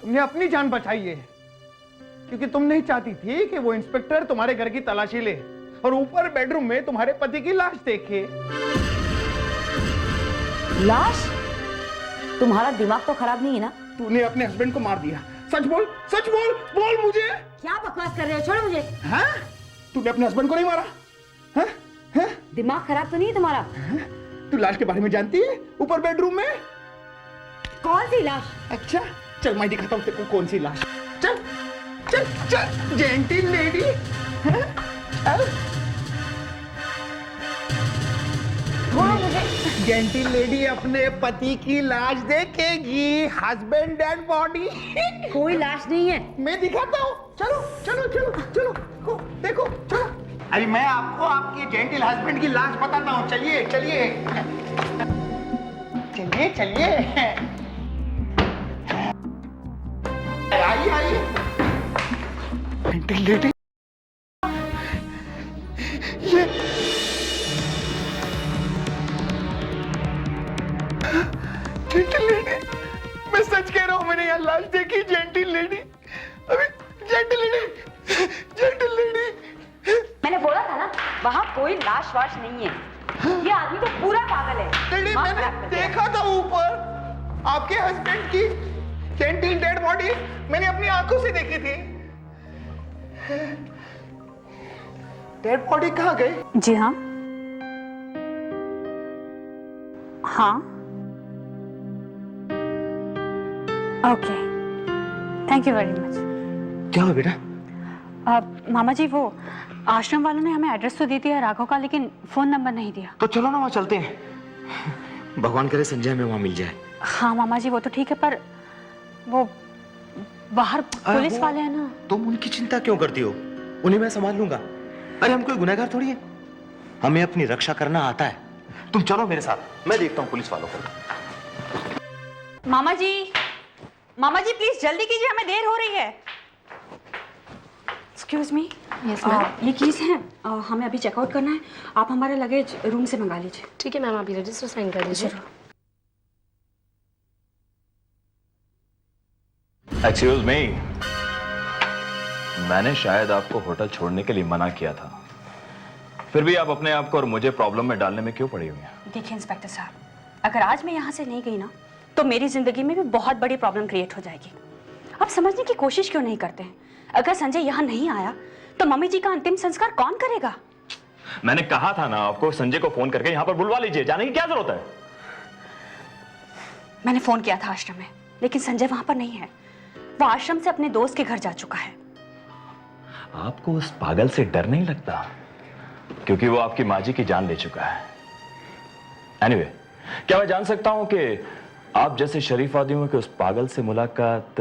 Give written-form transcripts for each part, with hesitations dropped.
तुमने अपनी जान बचाई है, क्योंकि तुम नहीं चाहती थी कि वो इंस्पेक्टर तुम्हारे घर की तलाशी ले और ऊपर बेडरूम में तुम्हारे पति की लाश देखे। लाश? तुम्हारा दिमाग तो खराब नहीं है ना? तूने अपने हस्बैंड को मार दिया। सच बोल, सच बोल, बोल मुझे। क्या बकवास कर रहे हो? छोड़ो मुझे। हाँ? तूने अपने हस्बैंड को नहीं मारा? हाँ? हाँ? दिमाग खराब तो नहीं है तुम्हारा? हाँ? तू लाश के बारे में जानती है? ऊपर बेडरूम में कौन सी लाश? अच्छा चल मैं दिखाता हूँ तेरे को कौन सी लाश। चल चल चल जेंटिल लेडी। जेंटिल लेडी अपने पति की लाश देखेगी। Husband dead body. कोई लाश नहीं है। मैं दिखाता हूँ। चलो चलो चलो चलो देखो चलो। अरे मैं आपको आपके जेंटिल हस्बैंड की लाश बताता हूँ। चलिए चलिए चलिए चलिए आइए आइए। जेंटिल लेडी ये जेंटिल लेडी, मैं सच कह रहा हूँ, मैंने यहाँ लाश देखी। जेंटिल लेडी, अभी जेंटिल लेडी, जेंटिल लेडी। मैंने बोला था ना, वहाँ कोई लाश वाश नहीं है। ये आदमी तो पूरा पागल है। लेडी मैंने देखा था ऊपर आपके हस्बैंड की जेंटिल डेड बॉडी, मैंने अपनी आंखों से देखी थी। डेड बॉडी कहाँ गई? जी हाँ हाँ okay, thank you very much. क्या हुआ बेटा? मामा जी, वो आश्रम वालों ने हमें एड्रेस तो दे दिया राघव का, लेकिन फोन नंबर नहीं दिया। तो चलो ना वहाँ चलते हैं। भगवान करे संजय हमें वहाँ मिल जाए। हाँ मामा जी, वो तो ठीक है, पर वो बाहर पुलिस वाले हैं ना। तुम उनकी चिंता क्यों करती हो? उन्हें मैं संभाल लूंगा। अरे हम कोई गुनहगार थोड़ी है, हमें अपनी रक्षा करना आता है। तुम चलो मेरे साथ, मैं देखता हूँ पुलिस वालों को। मामा जी प्लीज जल्दी कीजिए, हमें देर हो रही है। Excuse me. Yes ma'am. ये कीज है, हमें अभी चेकआउट करना है। आप हमारा लगेज रूम से मंगा लीजिए। ठीक है मैम, आप रजिस्टर साइन कर दीजिए। एक्सक्यूज मी, मैंने शायद आपको होटल छोड़ने के लिए मना किया था, फिर भी आप अपने आप को और मुझे प्रॉब्लम में डालने में क्यों पड़ी हुई हैं? देखिए इंस्पेक्टर साहब, अगर आज मैं यहाँ से नहीं गई ना, तो मेरी जिंदगी में भी बहुत बड़ी प्रॉब्लम क्रिएट हो जाएगी। आप समझने की कोशिश क्यों नहीं करते हैं? अगर संजय यहाँ नहीं आया तो मम्मी जी का अंतिम संस्कार कौन करेगा? मैंने कहा था ना आपको, संजय को फोन करके यहाँ पर बुलवा लीजिए, जाने की क्या जरूरत है? मैंने फोन किया था आश्रम में, लेकिन संजय वहां पर नहीं है। वो आश्रम से अपने दोस्त के घर जा चुका है। आपको उस पागल से डर नहीं लगता? क्योंकि वो आपकी माँ जी की जान ले चुका है। एनीवे, क्या मैं जान सकता हूं कि आप जैसे शरीफ आदमियों के उस पागल से मुलाकात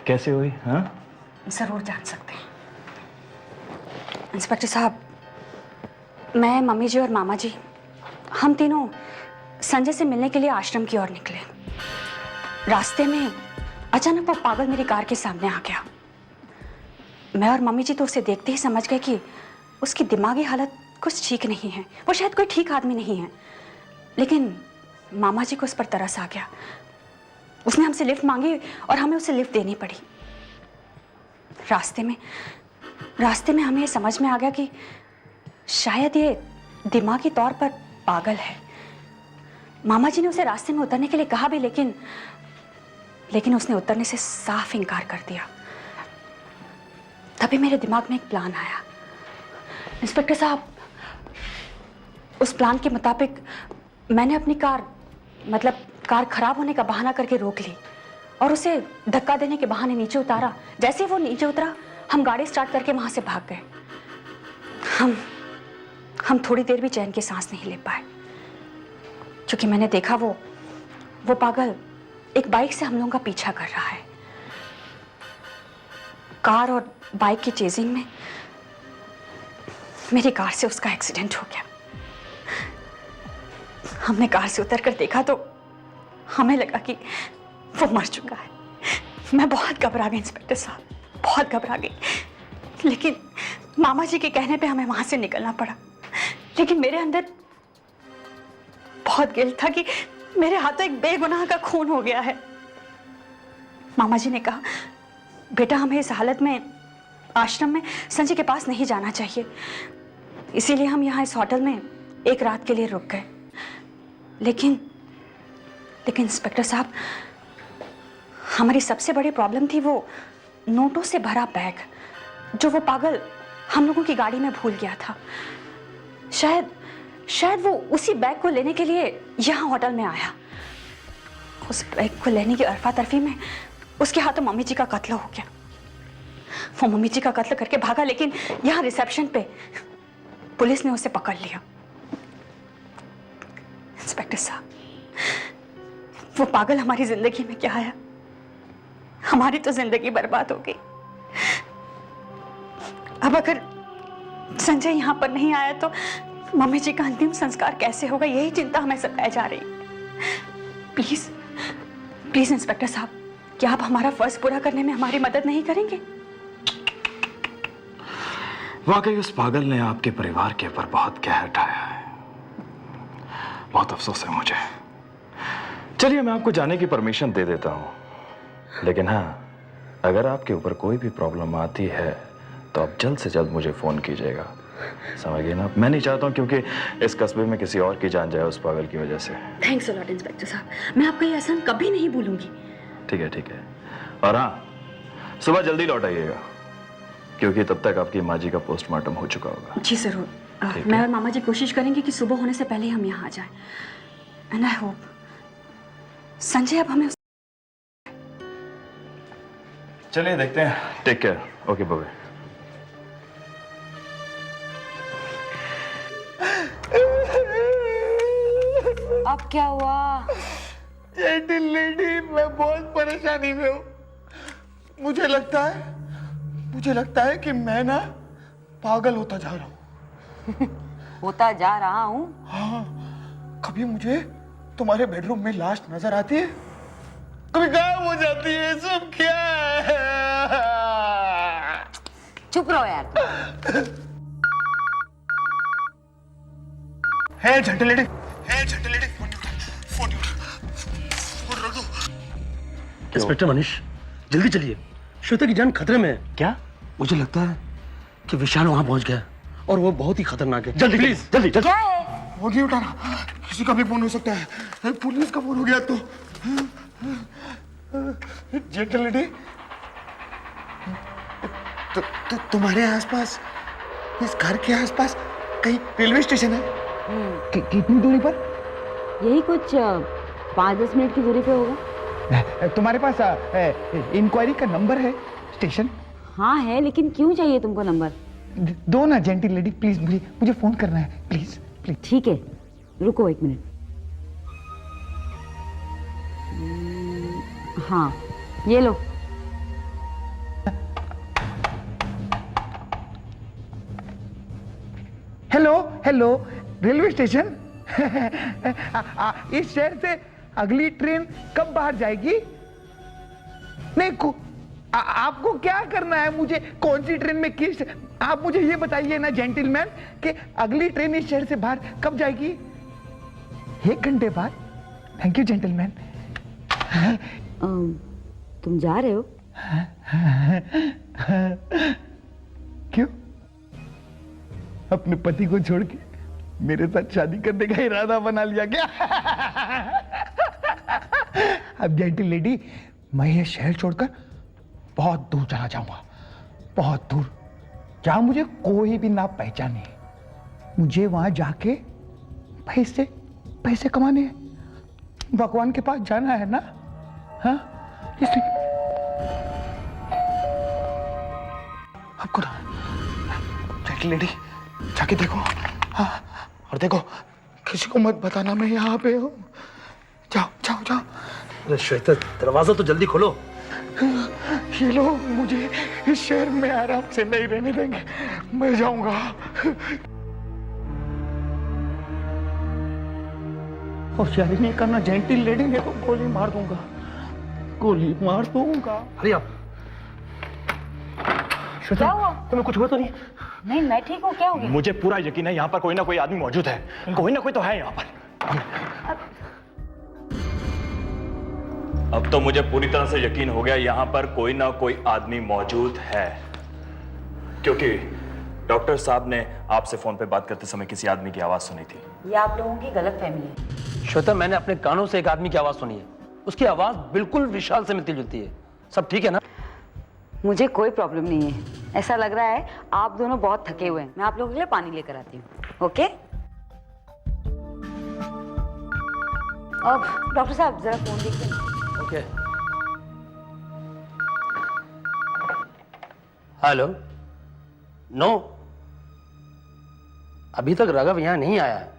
कैसे हुई? हाँ, जरूर जान सकते हैं इंस्पेक्टर साहब। मैं, मम्मी जी और मामा जी, हम तीनों संजय से मिलने के लिए आश्रम की ओर निकले। रास्ते में अचानक वो पागल मेरी कार के सामने आ गया। मैं और मम्मी जी तो उसे देखते ही समझ गए कि उसकी दिमागी हालत कुछ ठीक नहीं है, वो शायद कोई ठीक आदमी नहीं है। लेकिन मामा जी को उस पर तरस आ गया। उसने हमसे लिफ्ट मांगी और हमें उसे लिफ्ट देनी पड़ी। रास्ते में हमें ये समझ में आ गया कि शायद ये दिमागी तौर पर पागल है। मामा जी ने उसे रास्ते में उतरने के लिए कहा भी, लेकिन उसने उतरने से साफ इनकार कर दिया। तभी मेरे दिमाग में एक प्लान आया। इंस्पेक्टर साहब, उस प्लान के मुताबिक मैंने अपनी कार खराब होने का बहाना करके रोक ली और उसे धक्का देने के बहाने नीचे उतारा। जैसे ही वो नीचे उतरा, हम गाड़ी स्टार्ट करके वहां से भाग गए। हम थोड़ी देर भी चैन की सांस नहीं ले पाए, क्योंकि मैंने देखा वो पागल एक बाइक से हम लोगों का पीछा कर रहा है। कार और बाइक की चेजिंग में मेरी कार से उसका एक्सीडेंट हो गया। हमने कार से उतरकर देखा तो हमें लगा कि वो मर चुका है। मैं बहुत घबरा गई इंस्पेक्टर साहब, बहुत घबरा गई। लेकिन मामा जी के कहने पे हमें वहां से निकलना पड़ा। लेकिन मेरे अंदर बहुत गिल्ट था कि मेरे हाथों एक बेगुनाह का खून हो गया है। मामा जी ने कहा बेटा हमें इस हालत में आश्रम में संजय के पास नहीं जाना चाहिए, इसीलिए हम यहाँ इस होटल में एक रात के लिए रुक गए। लेकिन इंस्पेक्टर साहब, हमारी सबसे बड़ी प्रॉब्लम थी वो नोटों से भरा बैग जो वो पागल हम लोगों की गाड़ी में भूल गया था। शायद वो उसी बैग को लेने के लिए यहाँ होटल में आया। उस बैग को लेने की अरफा तरफी में उसके हाथों मम्मी जी का कत्ल हो गया। वो मम्मी जी का कत्ल करके भागा, लेकिन यहाँ रिसेप्शन पे पुलिस ने उसे पकड़ लिया। इंस्पेक्टर साहब, वो पागल हमारी जिंदगी में क्या आया? हमारी तो जिंदगी बर्बाद हो गई। अब अगर संजय यहाँ पर नहीं आया तो मम्मी जी का अंतिम संस्कार कैसे होगा, यही चिंता हमें सताए जा रही। प्लीज प्लीज इंस्पेक्टर साहब, क्या आप हमारा फर्ज पूरा करने में हमारी मदद नहीं करेंगे? वाकई उस पागल ने आपके परिवार के ऊपर बहुत कहर ढाया है। बहुत अफसोस है मुझे। चलिए मैं आपको जाने की परमिशन दे देता हूं, लेकिन हाँ, अगर आपके ऊपर कोई भी प्रॉब्लम आती है तो आप जल्द से जल्द मुझे फोन कीजिएगा, समझ गए ना? मैं नहीं चाहता हूं क्योंकि इस कस्बे में किसी और की जान जाए उस पागल की वजह से। थैंक्स अ लॉट इंस्पेक्टर साहब, मैं आपका ये एहसान कभी नहीं भूलूंगी। ठीक है ठीक है, और हाँ, सुबह जल्दी लौट आइएगा क्योंकि तब तक आपकी माँ जी का पोस्टमार्टम हो चुका होगा। जी जरूर। मैं और मामा जी कोशिश करेंगे कि सुबह होने से पहले ही हम यहाँ आ जाएं। एंड आई होप संजय अब हमें। चलिए देखते हैं। Take care. Okay bye. अब क्या हुआ? जेंटल लेडी, मैं बहुत परेशानी में हूँ। मुझे लगता है कि मैं ना पागल होता जा रहा हूँ। होता जा रहा हूँ? हाँ, कभी मुझे तुम्हारे बेडरूम में लाश नजर आती है, कभी गायब हो जाती है। सब क्या है? चुप रहो यार। है जेंटल लेडी, फोन रख दो। इंस्पेक्टर मनीष, जल्दी चलिए, श्वेता की जान खतरे में है। क्या? मुझे लगता है कि विशाल वहां पहुंच गया और वो बहुत ही खतरनाक है। जल्दी प्लीज जल्दी जल्दी। क्या है? वो नहीं उठाना, किसी का भी फोन हो सकता है। पुलिस का फोन हो गया तो। जेंटल लेडी, तुम्हारे आसपास, इस घर के आसपास कहीं रेलवे स्टेशन है? कितनी दूरी पर? यही कुछ 5-10 मिनट की दूरी पे होगा। तुम्हारे पास इंक्वायरी का नंबर है स्टेशन? हाँ है, लेकिन क्यों चाहिए तुमको नंबर? दो ना जेंटल लेडी, प्लीज, मुझे फोन करना है, प्लीज प्लीज। ठीक है, रुको 1 मिनट। हाँ, ये लो। Hello, railway station. इस शहर से अगली ट्रेन कब बाहर जाएगी? नहीं, आपको क्या करना है? मुझे कौन सी ट्रेन में किस, आप मुझे ये बताइए ना जेंटलमैन, कि अगली ट्रेन इस शहर से बाहर कब जाएगी? 1 घंटे बाद। Thank you gentleman. तुम जा रहे हो? क्यों? अपने पति को छोड़ के मेरे साथ शादी करने का इरादा बना लिया क्या? अब जेंटल लेडी, मैं ये शहर छोड़कर बहुत दूर चला जाऊंगा, बहुत दूर, जहां मुझे कोई भी ना पहचाने। मुझे वहां जाके पैसे कमाने हैं, भगवान के पास जाना है ना। हाँ, इसलिए आपको ना जेंटल लेडी, जाके देखो। हाँ, और देखो, किसी को मत बताना मैं यहाँ पे हूँ। जाओ। अरे श्वेता, दरवाजा तो जल्दी खोलो। ये लोग मुझे इस शहर में आराम से नहीं रहने देंगे, मैं जाऊंगा। होशियारी नहीं करना जेंटल लेडी, ने तो गोली मार दूंगा। अरे आप श्वेता, तुम्हें कुछ हुआ तो नहीं? नहीं, मैं ठीक हूँ। क्या हो गया? मुझे पूरा यकीन है यहाँ पर कोई ना कोई आदमी मौजूद है, कोई ना कोई तो है यहाँ पर। अब तो मुझे पूरी तरह से यकीन हो गया यहां पर कोई ना कोई आदमी मौजूद है, क्योंकि डॉक्टर साहब ने आपसे फोन पे बात करते समय किसी आदमी की आवाज सुनी थी। ये आप लोगों की गलतफहमी है। श्वेता, मैंने अपने कानों से एक आदमी की आवाज सुनी है। उसकी आवाज बिल्कुल विशाल से मिलती जुलती है। सब ठीक है ना? मुझे कोई प्रॉब्लम नहीं है। ऐसा लग रहा है आप दोनों बहुत थके हुए हैं। मैं आप लोगों के लिए पानी लेकर आती हूँ। ओके? अब डॉक्टर साहब जरा फोन देखिए। ओके। हेलो। नो, अभी तक राघव यहां नहीं आया है।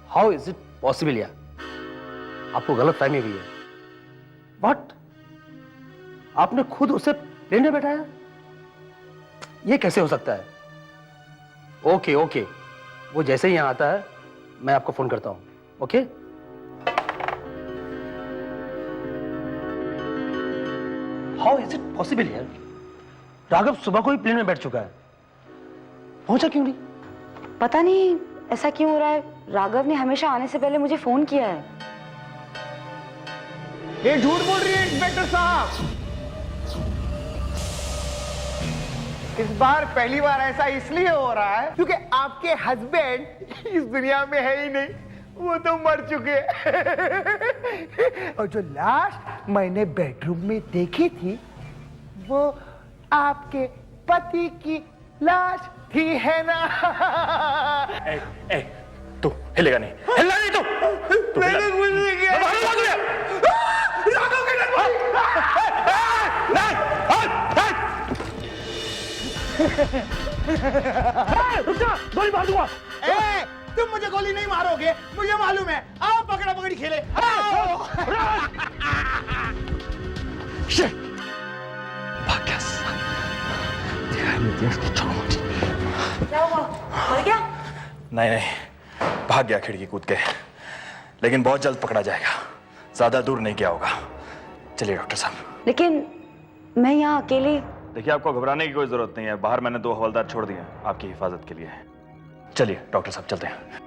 हाउ इज इट पॉसिबल यार? आपको गलत फहमी हुई है। व्हाट? आपने खुद उसे प्लेन में बैठाया? ये कैसे हो सकता है? ओके ओके, वो जैसे ही यहां आता है मैं आपको फोन करता हूं। Okay? How is it possible यार? राघव सुबह को ही प्लेन में बैठ चुका है, पहुंचा क्यों नहीं? पता नहीं ऐसा क्यों हो रहा है। राघव ने हमेशा आने से पहले मुझे फोन किया है। ये झूठ बोल रही है इंस्पेक्टर साहब। इस बार पहली बार ऐसा इसलिए हो रहा है क्योंकि आपके हस्बैंड इस दुनिया में है ही नहीं, वो तो मर चुके हैं। और जो लास्ट मैंने बेडरूम में देखी थी वो आपके पति की लाश थी, है ना? ए, तू हिलेगा नहीं, हिलना नहीं तू मैंने कुछ नहीं किया। राघव के गोली मार दूंगा। तुम मुझे गोली नहीं मारोगे, मुझे मालूम है। आओ पकड़ा पकड़ी खेले। भाग गया। क्या हुआ? मर गया? नहीं, भाग गया खिड़की कूद के, लेकिन बहुत जल्द पकड़ा जाएगा। ज्यादा दूर नहीं गया होगा। चलिए डॉक्टर साहब। लेकिन मैं यहाँ अकेले। देखिए, आपको घबराने की कोई जरूरत नहीं है। बाहर मैंने 2 हवलदार छोड़ दिए हैं आपकी हिफाजत के लिए। चलिए डॉक्टर साहब, चलते हैं।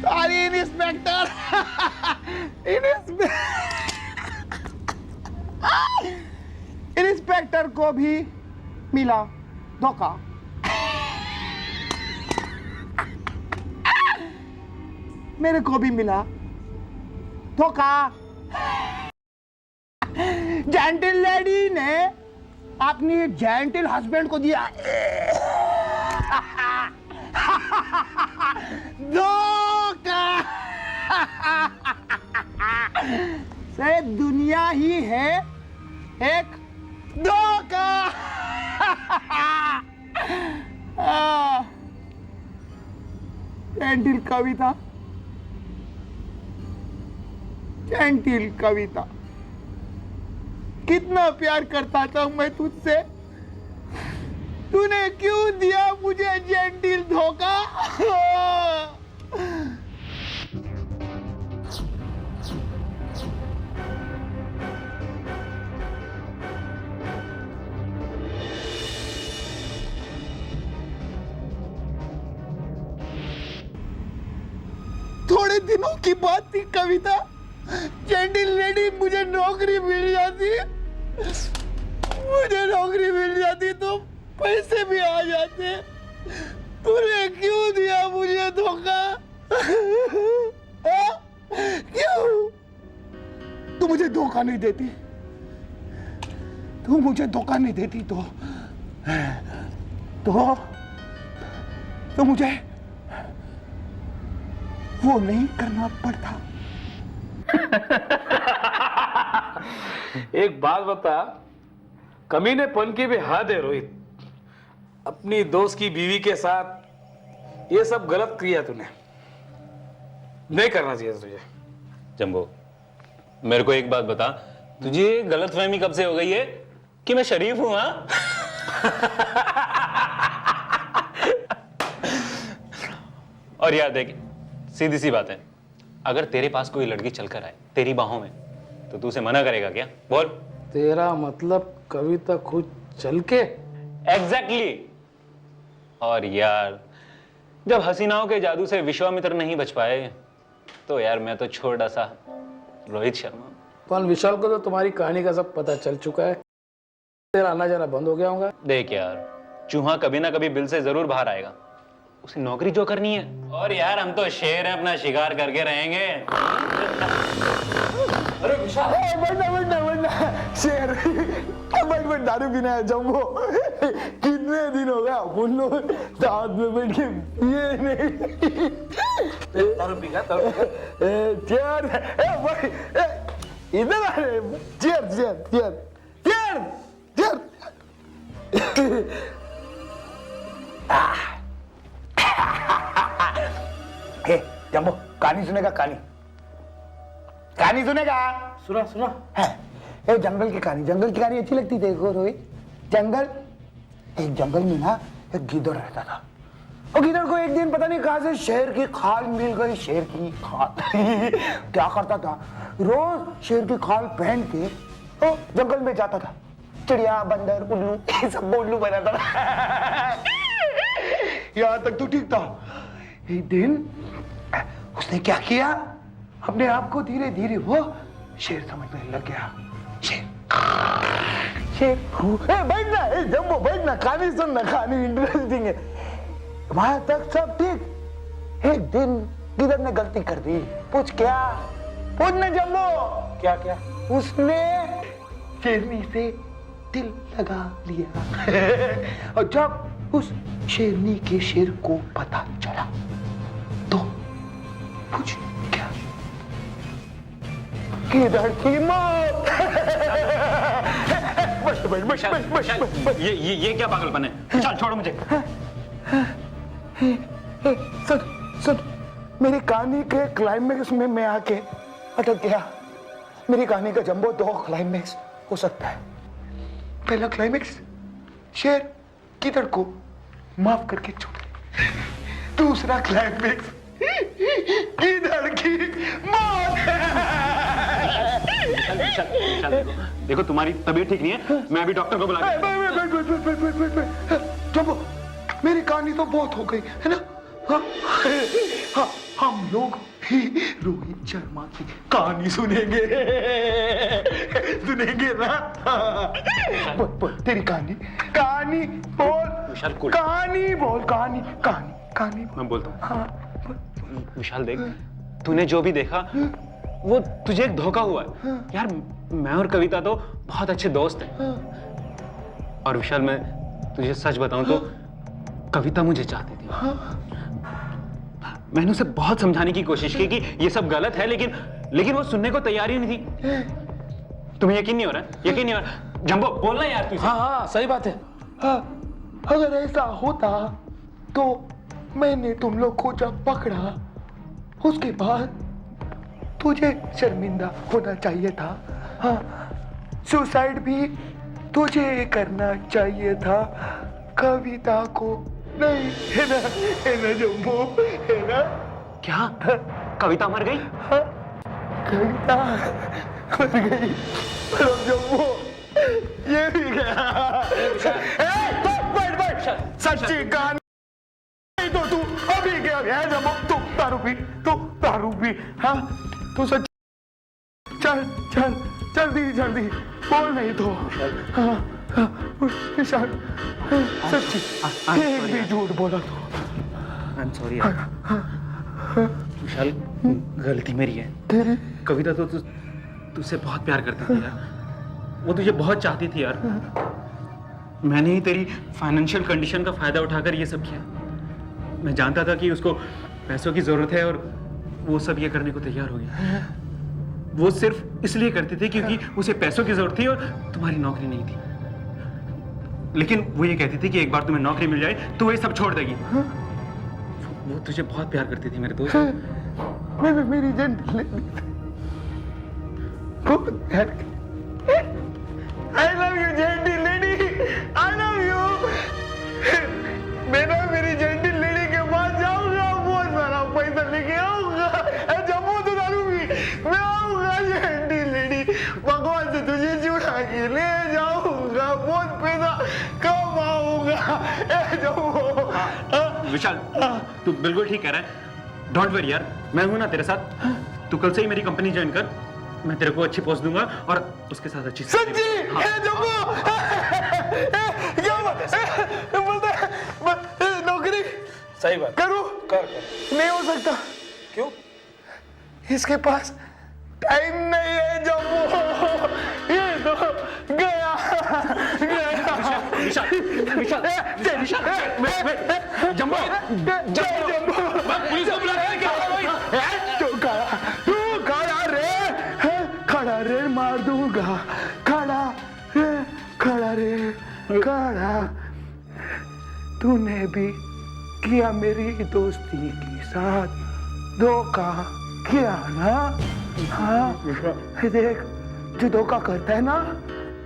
Sorry inspector. इंस्पेक्टर को भी मिला धोखा। मेरे को भी मिला धोखा। जेंटिल लेडी ने अपनी जेंटिल हस्बैंड को दिया धोखा। से दुनिया ही है एक धोखा। जेंटिल कविता, जेंटिल कविता, कितना प्यार करता था मैं तुझसे, तूने क्यों दिया मुझे जेंटिल धोखा? थोड़े दिनों की बात थी कविता, जेंटिल लेडी मुझे नौकरी मिल जाती, मुझे नौकरी मिल जाती तो पैसे भी आ जाते। तूने क्यों दिया मुझे धोखा? क्यों? तू मुझे धोखा नहीं देती, तू मुझे धोखा नहीं देती तो मुझे वो नहीं करना पड़ता। एक बात बता, कमीनेपन की भी हद है रोहित। अपनी दोस्त की बीवी के साथ ये सब गलत किया तूने, नहीं करना चाहिए तुझे। जंबो, मेरे को एक बात बता, तुझे गलतफहमी कब से हो गई है कि मैं शरीफ हूं? हाँ और यार देख, सीधी सी बात है, अगर तेरे पास कोई लड़की चलकर आए तेरी बाहों में, तो तू उसे मना करेगा क्या? बोल। तेरा मतलब कविता खुद चल के? एग्जैक्टली। और यार जब हसीनाओं के जादू से विश्वामित्र नहीं बच पाए, तो यार मैं तो छोटा सा रोहित शर्मा। कौन? विशाल को तो तुम्हारी कहानी का सब पता चल चुका है, तेरा आना जाना बंद हो गया होगा। देख यार, चूहा कभी ना कभी बिल से जरूर बाहर आएगा, उसे नौकरी जो करनी है। और यार हम तो शेर हैं, अपना शिकार करके रहेंगे। अरे विशाल, बढ़ना शेर, बैठ दारू पीना है जम्बो। कितने दिन हो गया अपन लोग साथ में बैठ के ये नहीं दारू पी गया? चेयर, इधर आ रहे, chair chair chair chair chair. Jumbo, कहानी सुनेगा? कहानी सुनेगा? सुना सुना। है जंगल की कहानी अच्छी लगती देखो रोहित। एक जंगल में ना एक गिद्दड़ रहता था। और गिद्दड़ को एक दिन पता नहीं कहां से शेर की खाल मिल गई। शेर की खाल क्या करता था, रोज शेर की खाल पहन के वो जंगल में जाता था। चिड़िया, बंदर, उल्लू, ये सब उल्लू बनाता था। यहां तक तो ठीक था। एक दिन उसने क्या किया, अपने आप को धीरे धीरे वो शेर समझने लग गया। शेर बैठना, जम्बो बैठना, कहानी सुनना, कहानी इंटरेस्टिंग है। वहां तक सब ठीक। एक दिन गिद्दड़ ने गलती कर दी। पूछ क्या? पूछना जम्बो। क्या क्या? उसने शेरनी से दिल लगा लिया। और जब उस शेरनी के शेर को पता चला तो पूछ क्या? गिद्दड़ की मौत। ये क्या पागलपन है? चल छोड़ो मुझे। सुन, मेरी कहानी के क्लाइमेक्स में मैं आके अटक गया। मेरी कहानी का जंबो 2 क्लाइमेक्स हो सकता है। पहला क्लाइमेक्स, शेर गिद्दड़ को माफ करके छोड़ दे। दूसरा क्लाइमेक्स, गिद्दड़ की मौत। देखो तुम्हारी तबीयत ठीक नहीं है, मैं अभी डॉक्टर को बुला के। जब मेरी कहानी तो बहुत हो गई है ना। हाँ, हम लोग भी रोहित शर्मा की कहानी सुनेंगे ना। बोल तेरी कहानी बोल। विशाल cool। कहानी मैं बोलता हूँ। हाँ विशाल देख, तूने जो भी देखा वो तुझे एक धोखा हुआ है। यार मैं और कविता तो बहुत अच्छे दोस्त हैं। और विशाल मैं तुझे सच बताऊं तो कविता मुझे चाहती थी। मैंने उसे बहुत समझाने की कोशिश की कि ये सब गलत है, लेकिन वो सुनने को तैयार ही नहीं थी। तुम्हें यकीन नहीं हो रहा? यकीन नहीं हो रहा? जंबो बोलना यार तू। हाँ सही बात है। अगर ऐसा होता तो मैंने तुम लोग को जब पकड़ा उसके बाद तुझे शर्मिंदा होना चाहिए था। हाँ, सुसाइड भी तुझे करना चाहिए था, कविता को नहीं। है ना जम्बो, है ना? क्या कविता मर गई? हाँ, कविता मर गई। जम्बो ये भी गया। बैठ सच्ची कहानी तो तू अभी गया है जम्बो। तू दारू पी। हाँ तू सच। चल जल्दी बोल नहीं तो। हाँ, विशाल सच्ची एक भी झूठ बोला तो। आई एम सॉरी विशाल, गलती मेरी है। तेरी कविता तो तुझसे बहुत प्यार करती थी यार, वो तुझे बहुत चाहती थी यार। मैंने ही तेरी फाइनेंशियल कंडीशन का फायदा उठाकर ये सब किया। मैं जानता था कि उसको पैसों की जरूरत है और वो सब ये करने को तैयार हो गया। वो सिर्फ इसलिए करती थी क्योंकि उसे पैसों की जरूरत थी और तुम्हारी नौकरी नहीं थी। लेकिन वो ये कहती थी कि एक बार तुम्हें नौकरी मिल जाए तो वो ये सब छोड़ देगी। वो तुझे बहुत प्यार करती थी मेरे दोस्त। मैं मेरी जेंटल बहुत प्यार। I love you gentle lady, I love you. मैं ना मेरी जेंटल लेडी के पास जाऊंगा, बहुत सारा विशाल, तू बिल्कुल ठीक कह रहा है। डोंट वरी यार, मैं हूं ना तेरे साथ। तू कल से ही मेरी कंपनी ज्वाइन कर, मैं तेरे को अच्छी पोस्ट दूंगा और उसके साथ अच्छी सच्ची? नौकरी सही बात। करूं? कर नहीं हो सकता। क्यों? इसके पास टाइम नहीं है जम्बो। ये तो गया विशाल, विशाल, जम्बो, पुलिस को बुला रहे हैं क्या? तू खड़ा रे, खड़ा रे, मार दूंगा। खड़ा रे, खड़ा। तूने भी किया मेरी दोस्ती के साथ धोखा किया ना? हाँ, देख, जो धोखा करता है ना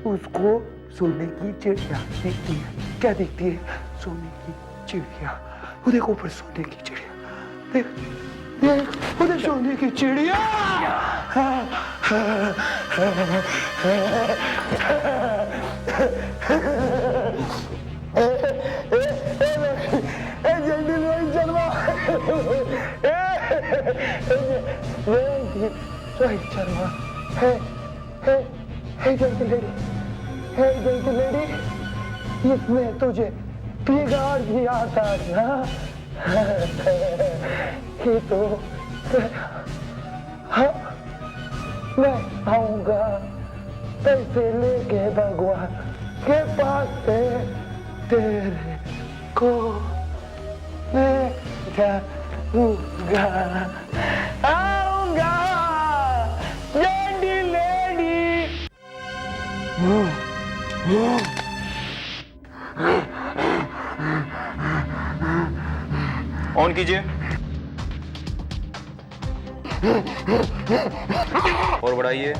उसको सोने की चिड़िया दिखती है। क्या दिखती है? सोने की चिड़िया। वो देखो ऊपर सोने की चिड़िया, देख देख, वो देख सोने की चिड़िया। रोहित शर्मा, हे gentle lady, इसमें तुझे बिगाड़ दिया था ना? ये तो हाँ, मैं आऊंगा पैसे लेके भगवान के पास से तेरे को ले जाऊंगा। आऊंगा gentle lady। ऑन कीजिए और बढ़ाइए,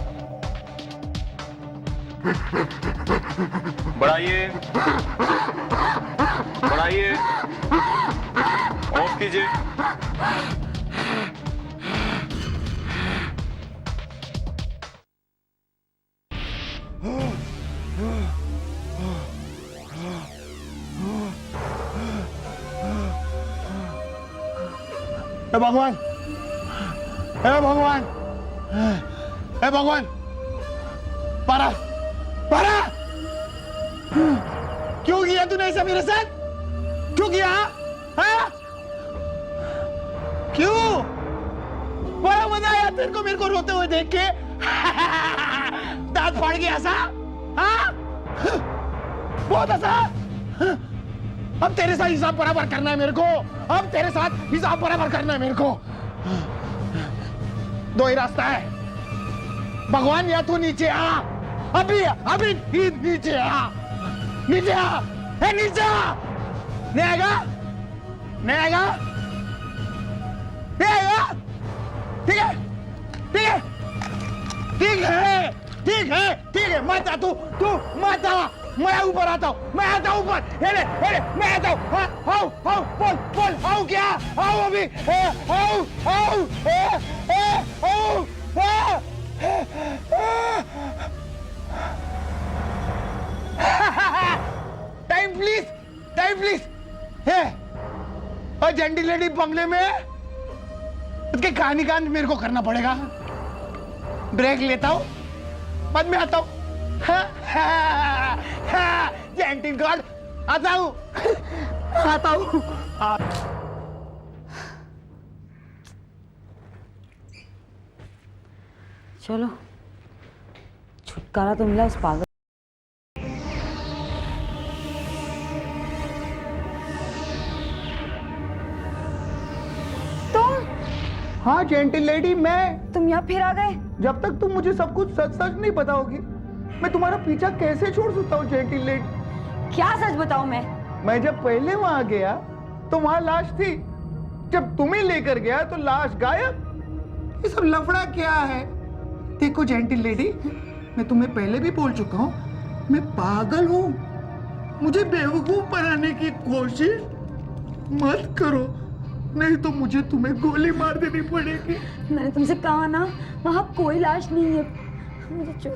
बढ़ाइए, बढ़ाइए, ऑफ कीजिए। हे भगवान, हे भगवान, हे भगवान, पारा, पारा, क्यों किया तूने ऐसा मेरे साथ? क्यों किया? हाँ? क्यों? बड़ा मजा आया तेरे को मेरे को रोते हुए देख के। दांत फाड़ गया सा? हाँ? बहुत हंसा। अब तेरे साथ हिसाब बराबर करना है मेरे को। अब तेरे साथ हिसाब बराबर करना है मेरे को। दो ही रास्ता है भगवान, या तू नीचे आ, अभी अभी नीचे आ, नीचे आ, नीचे आ। नहीं आएगा? नहीं आएगा? नहीं आएगा? ठीक है, ठीक है, ठीक है, ठीक है, ठीक है। मत आ तू, तू मत आ, मैं ऊपर आता हूँ, मैं आता हूँ ऊपर। मैं आता हूँ। आओ, आओ, बोल, बोल, आओ क्या? आओ अभी, आओ, आओ, आओ, टाइम प्लीज, टाइम प्लीज। और जेंटल लेडी बंगले में उसके कहानी कांड मेरे को करना पड़ेगा। ब्रेक लेता हूँ, बाद में आता हूँ। जेंटल गॉड, आता हूँ, आता हूँ। चलो, छुटकारा तो मिला उस पागल। हाँ जेंटल लेडी, तुम यहाँ फिर आ गए? जब तक तुम मुझे सब कुछ सच सच नहीं बताओगी मैं तुम्हारा पीछा कैसे छोड़ सकता हूँ जेंटल लेडी? क्या सच बताऊं मैं जब पहले वहां गया तो वहां लाश थी, जब तुम्हें लेकर गया तो लाश गायब। ये सब लफड़ा क्या है? देखो जेंटल लेडी, मैं तुम्हें पहले भी बोल चुका हूँ, मैं पागल हूँ। मुझे बेवकूफ बनाने की कोशिश मत करो, नहीं तो मुझे तुम्हें गोली मार देनी पड़ेगी। मैंने तुमसे कहा ना, वहाँ कोई लाश नहीं है। मुझे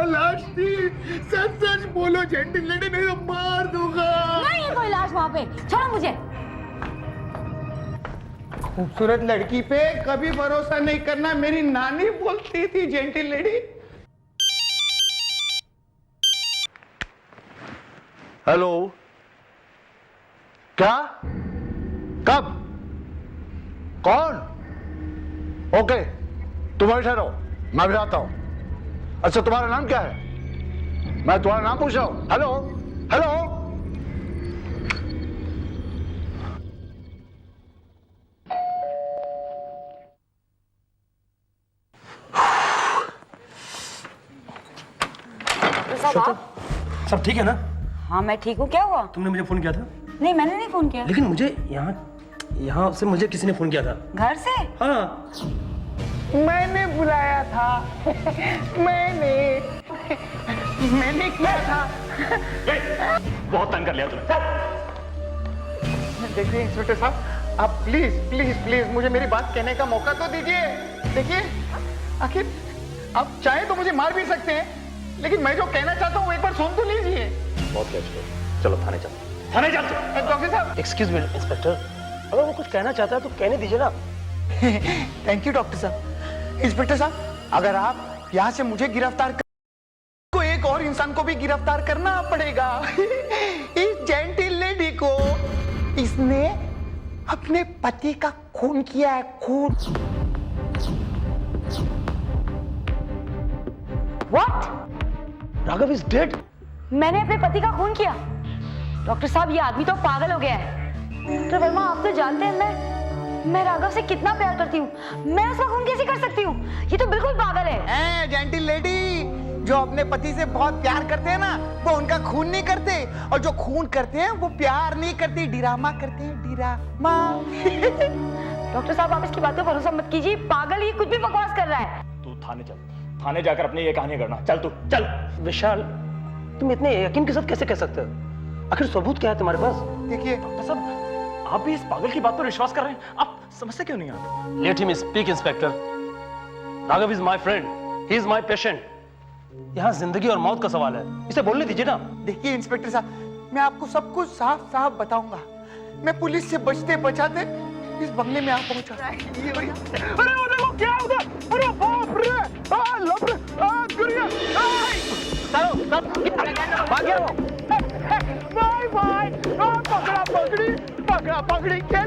लाश थी, सच सच बोलो जेंटल लेडी, नहीं तो मार दूंगा। नहीं है कोई लाश वहाँ। वहां पे, छोड़ो मुझे। खूबसूरत लड़की पे कभी भरोसा नहीं करना, मेरी नानी बोलती थी जेंटिल लेडी। हेलो, क्या? कब? कौन? ओके, तुम अभी ठहरो, मैं भी आता हूं। अच्छा, तुम्हारा नाम क्या है? मैं तुम्हारा नाम पूछ रहा हूं। Hello, hello. सब ठीक है ना? हाँ मैं ठीक हूँ, क्या हुआ? तुमने मुझे फोन किया था? नहीं मैंने नहीं फोन किया। लेकिन मुझे यहाँ से मुझे किसी ने फोन किया था। घर से? हाँ। मैंने बुलाया था। मैंने किया था। बहुत तंग कर लिया तुमने। देखिए इंस्पेक्टर साहब, आप प्लीज प्लीज प्लीज मुझे मेरी बात कहने का मौका तो दीजिए। देखिए, आखिर आप चाहें तो मुझे मार भी सकते हैं, लेकिन मैं जो कहना चाहता हूँ एक बार सुन तो लीजिए। बहुत क्या चलो थाने चलो, थाने चलो। डॉक्टर साहब। एक्सक्यूज मी इंस्पेक्टर, अगर वो कुछ कहना चाहता है तो कहने दीजिए ना। थैंक यू डॉक्टर साहब। इंस्पेक्टर साहब, अगर आप यहाँ से मुझे गिरफ्तार को एक और इंसान को भी गिरफ्तार करना पड़ेगा। इस जेंटिल लेडी को, इसने अपने पति का खून किया है, खून। What? Raghav is dead. मैंने अपने पति का खून किया? डॉक्टर साहब ये आदमी तो पागल हो गया है। डॉक्टर वर्मा आप तो जानते हैं मैं राघव से कितना प्यार करती हूँ, मैं उसका खून कैसे कर सकती हूँ? ये तो बिल्कुल पागल है। जेंटिल लेडी, जो अपने पति से बहुत प्यार करते हैं ना, वो उनका खून नहीं करते, और जो खून करते हैं वो प्यार नहीं करते, डिरामा करते हैं, डिरामा। डॉक्टर साहब आप इसकी बातों पर भरोसा मत कीजिए, पागल ये कुछ भी बकवास कर रहा है। तू थाने चल, थाने जाकर अपनी ये कहानी करना। चल तू चल। विशाल, तुम इतने यकीन के साथ कैसे कह सकते हो? आखिर सबूत क्या है तुम्हारे पास? देखिए डॉक्टर साहब, आप भी इस पागल की बात पर विश्वास कर रहे हैं, आप समझते क्यों नहीं आप? Let him speak inspector. Raghav is my friend, he is my patient. यहाँ जिंदगी और मौत का सवाल है, इसे बोलने दीजिए ना। देखिए इंस्पेक्टर साहब, मैं आपको सब कुछ साफ साफ बताऊंगा। मैं पुलिस से बचते बचाते इस बंगले में आ पहुंचा। अरे वो देखो क्या उधर, अरे बाप रे, लप रे, गुड़िया, भाग गया वो। भाई भाई, पकड़ा पकड़ी, पकड़ा पकड़ी, क्या?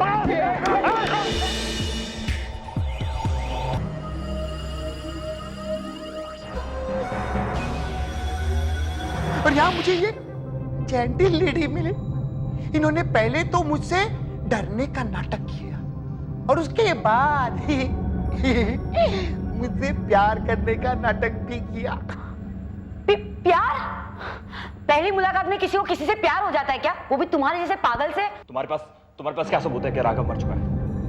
और यहाँ मुझे ये जेंटिल लेडी मिली। इन्होंने पहले तो मुझसे डरने का नाटक किया, और उसके बाद ही मुझसे प्यार करने का नाटक भी किया। प्यार? पहली मुलाकात में किसी को किसी से प्यार हो जाता है क्या? वो भी तुम्हारे जैसे पागल से? तुम्हारे पास क्या सबूत है कि राघव मर चुका है?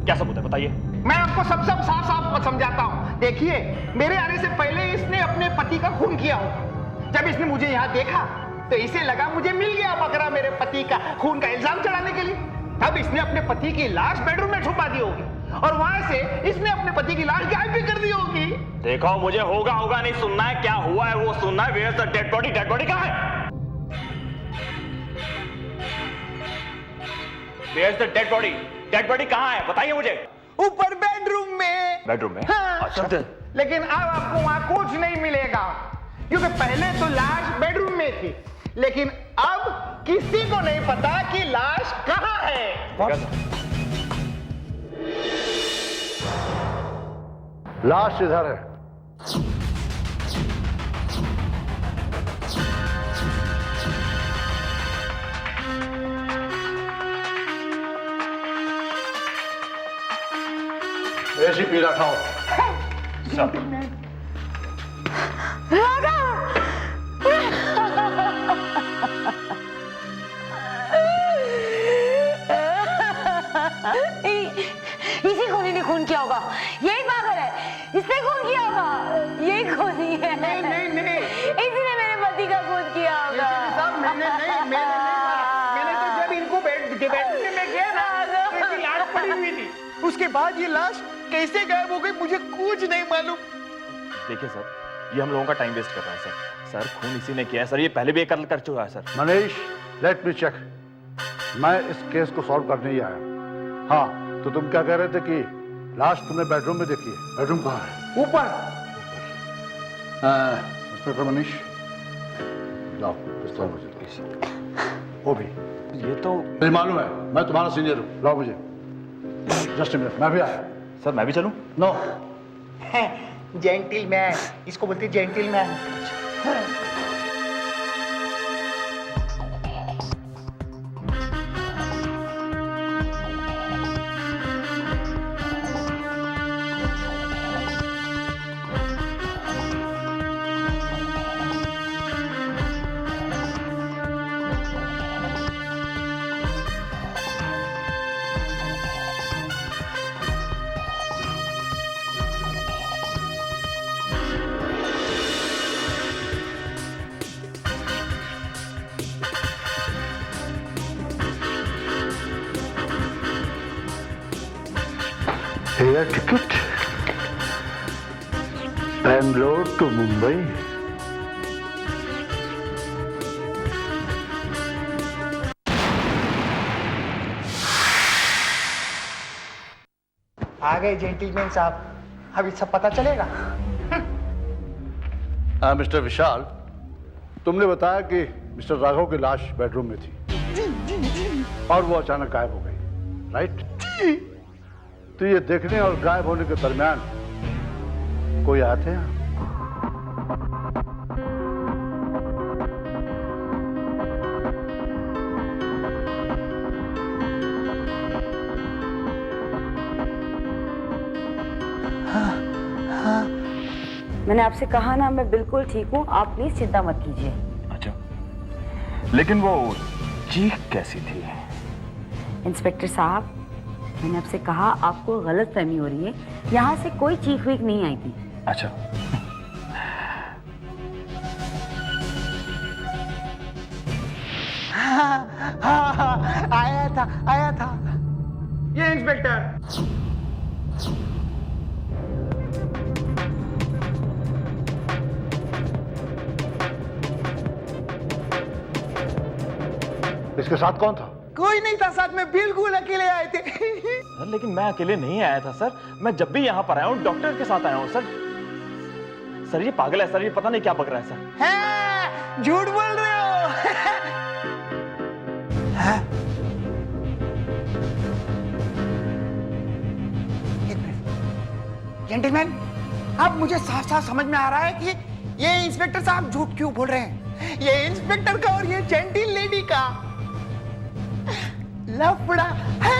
क्या सबूत है बताइए। मैं आपको सब साफ साफ समझाता हूँ। देखिए, मेरे आने से पहले इसने अपने पति का खून किया होगा। जब इसने मुझे यहाँ देखा तो इसे लगा मुझे मिल गया बकरा मेरे पति का खून का इल्जाम चढ़ाने के लिए। तब इसने अपने पति की लाश बेडरूम में छुपा दी होगी, और वहां से इसने अपने पति की लाश गायब भी कर दी होगी। देखो, मुझे होगा नहीं सुनना है, क्या हुआ है वो सुनना है। Where is the dead body? Dead body कहाँ है? Where is the dead body? Dead body कहाँ है बताइए मुझे। ऊपर बेडरूम में। बेडरूम में? हाँ। अच्छा। लेकिन अब आपको वहां कुछ नहीं मिलेगा, क्योंकि पहले तो लाश बेडरूम में थी, लेकिन अब किसी को नहीं पता कि लाश कहाँ है। लाश इधर है। ऐसी पीला खाओ। इसी खूनी ने खून किया होगा, यही पागल है, इसने खून किया होगा, यही खूनी है। नहीं, इसी ने मेरे पति का खून किया होगा। साहब, मैंने मारा। मैंने तो जब इनको बेडरूम में गया ना, तो इसकी लाश पड़ी हुई थी। उसके बाद ये लाश कैसे गायब हो गई मुझे कुछ नहीं मालूम। देखिए सर, ये हम लोगों का टाइम वेस्ट कर रहा है सर। सर, खून इसी ने किया है सर, ये पहले भी एक कत्ल कर चुका है sir. Manish, let me check. मैं इस केस को सॉल्व करने ही आया। हाँ, तो तुम क्या कह रहे थे कि लाश तुमने बेडरूम में देखी है? बेडरूम कहाँ है? ऊपर। इंस्पेक्टर मनीष, लाओ पिस्तौल मुझे प्लीज। वो भी ये तो मुझे मालूम है, मैं तुम्हारा सीनियर हूँ। लाओ मुझे। जस्ट अ मिनट, मैं भी आया। सर मैं भी चलूं? नो। जेंटिलमैन, इसको बोलते gentleman. Air ticket Bangalore to Mumbai. आ गए जेंटिलमैन साहब, अभी सब पता चलेगा। मिस्टर विशाल, तुमने बताया कि मिस्टर राघव की लाश बेडरूम में थी और वो अचानक गायब हो गई, राइट? तो ये देखने और गायब होने के दरमियान कोई आए थे यहाँ? मैंने आपसे कहा ना, मैं बिल्कुल ठीक हूँ, आप प्लीज चिंता मत कीजिए। अच्छा, लेकिन वो चीख कैसी थी? इंस्पेक्टर साहब, मैंने आपसे कहा आपको गलतफहमी हो रही है, यहाँ से कोई चीख वीख नहीं आई थी। अच्छा, हाँ, आया था ये इंस्पेक्टर। इसके साथ कौन था? कोई नहीं था साथ में, बिल्कुल अकेले आए थे। सर लेकिन मैं अकेले नहीं आया था सर, मैं जब भी यहाँ पर आया हूँ डॉक्टर के साथ आया हूँ सर। सर ये पागल है सर, ये पता नहीं क्या बक रहा है सर। हैं, झूठ बोल रहे हो। हैं? एक मिनट जेंटलमैन, अब मुझे साफ साफ समझ में आ रहा है कि ये इंस्पेक्टर साहब झूठ क्यों बोल रहे हैं। ये इंस्पेक्टर का और ये जेंटिल लेडी का लफड़ा है।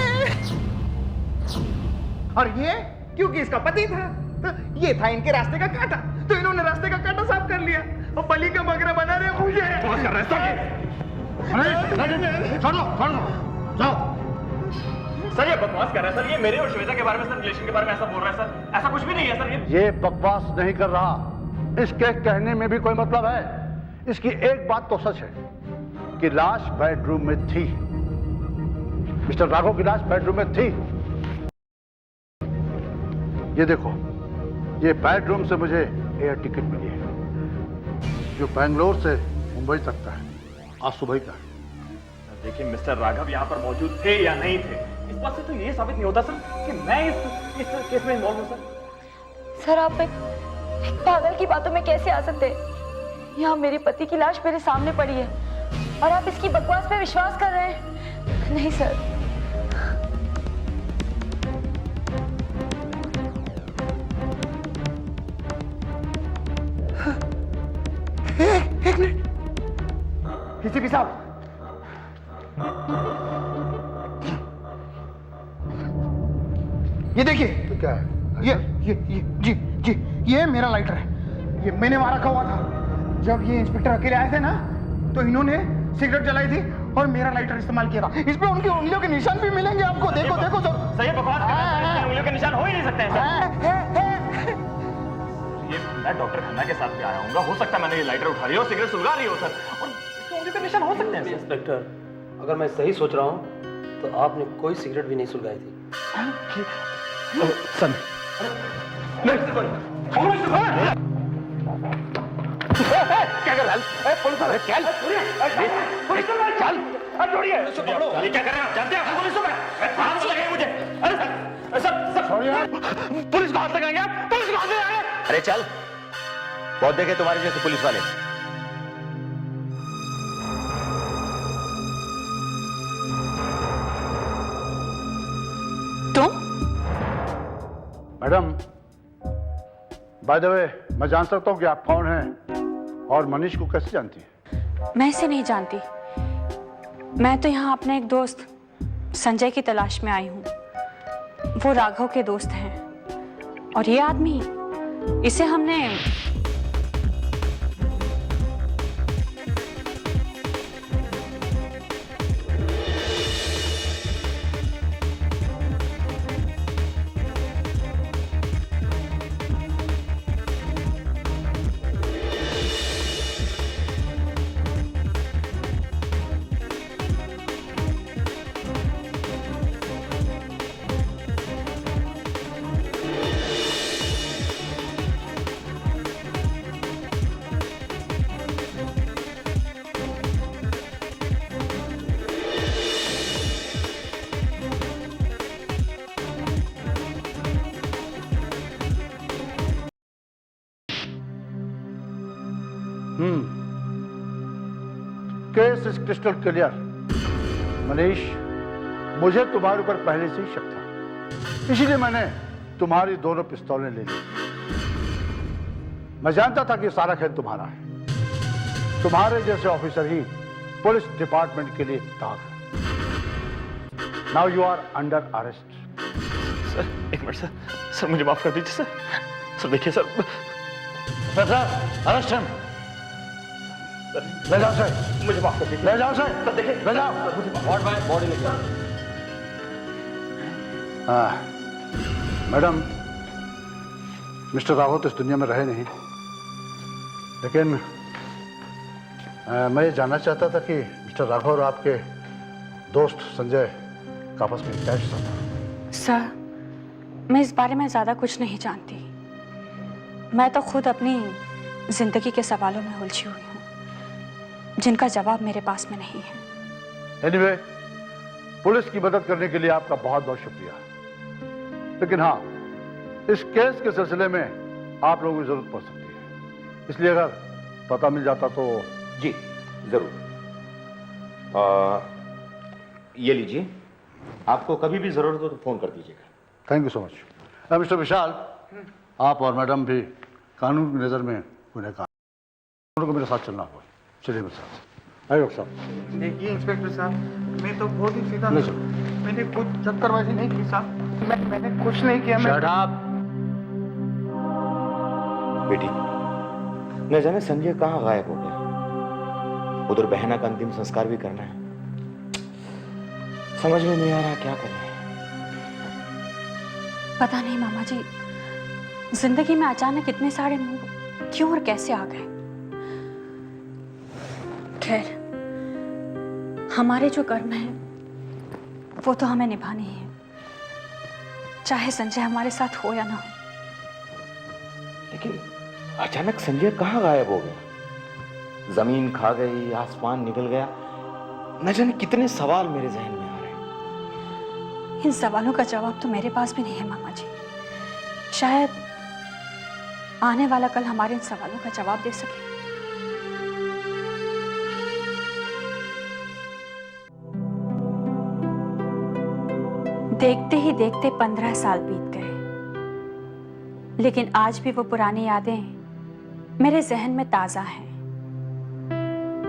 और ये क्योंकि इसका पति था, तो ये था इनके रास्ते का कांटा, तो इन्होंने रास्ते का कांटा साफ कर लिया और बलि का बकरा बना रहे मुझे। बकवास कर रहे हैं जाओ। सर ये बकवास कर रहा है सर, ये मेरे और श्वेता के बारे में सर, रिलेशन के बारे में ऐसा बोल रहा है सर। ऐसा कुछ भी नहीं है सर। ये बकवास नहीं कर रहा, इसके कहने में भी कोई मतलब है। इसकी एक बात तो सच है कि लाश बेडरूम में थी, मिस्टर राघव की लाश बेडरूम में थी। ये देखो, ये बेडरूम से मुझे एयर टिकट मिली है जो बेंगलोर से मुंबई तक का है, आज सुबह का है। देखिए मिस्टर राघव यहाँ पर मौजूद थे या नहीं थे, इस बात से तो ये साबित नहीं होता सर कि मैं इस केस में इन्वॉल्व हूँ सर। सर आप एक पागल की बातों में कैसे आ सकते हैं? यहाँ मेरे पति की लाश मेरे सामने पड़ी है और आप इसकी बकवास पे विश्वास कर रहे हैं? नहीं सर। एक मिनट डीसीपी साहब, ये देखिए। तो क्या है? ये जी ये मेरा लाइटर है, ये मैंने वहां रखा हुआ था। जब ये इंस्पेक्टर अकेले आए थे ना, तो इन्होंने सिगरेट जलाई थी और मेरा लाइटर इस्तेमाल किया था। इस पे उनकी उंगलियों के निशान भी मिलेंगे आपको। देखो देखो सर। सही बकवास कर रहा है, उंगलियों के निशान हो ही नहीं सकते हैं सर। ये मैं डॉक्टर खन्ना के साथ भी आया हूँ, हो सकता है मैंने ये लाइटर उठा लिया और सिगरेट सुलगा ली हो सर, और इसके उंगलियों के निशान हो सकते हैं सर। इंस्पेक्टर, अगर मैं सही सोच रहा हूँ तो आपने कोई सिगरेट भी नहीं सुलगाई थी। सर क्या कर रहा है? पुलिस चल अरे छोड़िए, ये क्या कर रहे हैं आप? जानते हैं आप पुलिस में? हाथ लगाइए मुझे। अरे सर पुलिस को हाथ लगाएंगे आप? पुलिस को हाथ लगाएंगे? अरे चल, बहुत देखे तुम्हारे जैसे पुलिस वाले। तुम? मैडम, बाय द वे, मैं जान सकता हूं कि आप कौन हैं और मनीष को कैसे जानती हैं? मैं इसे नहीं जानती। मैं तो यहाँ अपने एक दोस्त संजय की तलाश में आई हूँ। वो राघव के दोस्त हैं और ये आदमी, इसे हमने case is crystal clear. Manish, मुझे तुम्हारे ऊपर पहले से ही शक था, इसीलिए मैंने तुम्हारी दोनों पिस्तौलें ले ली। मैं जानता था कि सारा खेल तुम्हारा है। तुम्हारे जैसे ऑफिसर ही पुलिस डिपार्टमेंट के लिए दाग है। Now you are under arrest. Sir एक मिनट सर मुझे माफ कर दीजिए सर देखिए सर अरेस्ट हिम। ले जाओ सर, मुझे माफ कर दीजिए ले जाओ सर, देखिए ले जाओ। बॉडी लेके हाँ, मैडम, मिस्टर राघव तो इस दुनिया में रहे नहीं, लेकिन मैं ये जानना चाहता था कि मिस्टर राघव और आपके दोस्त संजय का आपस में क्या रिश्ता था? सर, मैं इस बारे में ज्यादा कुछ नहीं जानती। मैं तो खुद अपनी जिंदगी के सवालों में उलझी हुई हूँ, जिनका जवाब मेरे पास में नहीं है। एनीवे, पुलिस की मदद करने के लिए आपका बहुत बहुत शुक्रिया। लेकिन हाँ, इस केस के सिलसिले में आप लोगों की जरूरत पड़ सकती है, इसलिए अगर पता मिल जाता तो। जी जरूर। ये लीजिए, आपको कभी भी जरूरत हो तो फोन कर दीजिएगा। Thank you so much. Mister Vishal, आप और मैडम भी कानून की नज़र में गुनहगार, दोनों को मेरे साथ चलना होगा। चलिए मेरे साथ। आइए डॉक्टर साहब। देखिए इंस्पेक्टर साहब, मैं तो बहुत ही सीधा, ले चलो। मैंने कुछ चक्करबाजी नहीं की साहब। मैंने कुछ नहीं किया। Shut up! बेटी, न जाने संजय कहाँ गायब हो गया। उधर बहना का अंतिम संस्कार भी करना है, समझ में नहीं आ रहा क्या करना है। पता नहीं मामा जी, जिंदगी में अचानक इतने सारे मोड़ क्यों और कैसे आ गए। खैर, हमारे जो कर्म है वो तो हमें निभाने ही है, चाहे संजय हमारे साथ हो या ना हो। लेकिन अचानक संजय कहाँ गायब हो गया? जमीन खा गई, आसमान निकल गया, न जाने कितने सवाल मेरे जहन में आ रहे हैं। इन सवालों का जवाब तो मेरे पास भी नहीं है मामा जी। शायद आने वाला कल हमारे इन सवालों का जवाब दे सके। देखते ही देखते 15 साल बीत गए, लेकिन आज भी वो पुरानी यादें मेरे जहन में ताजा हैं।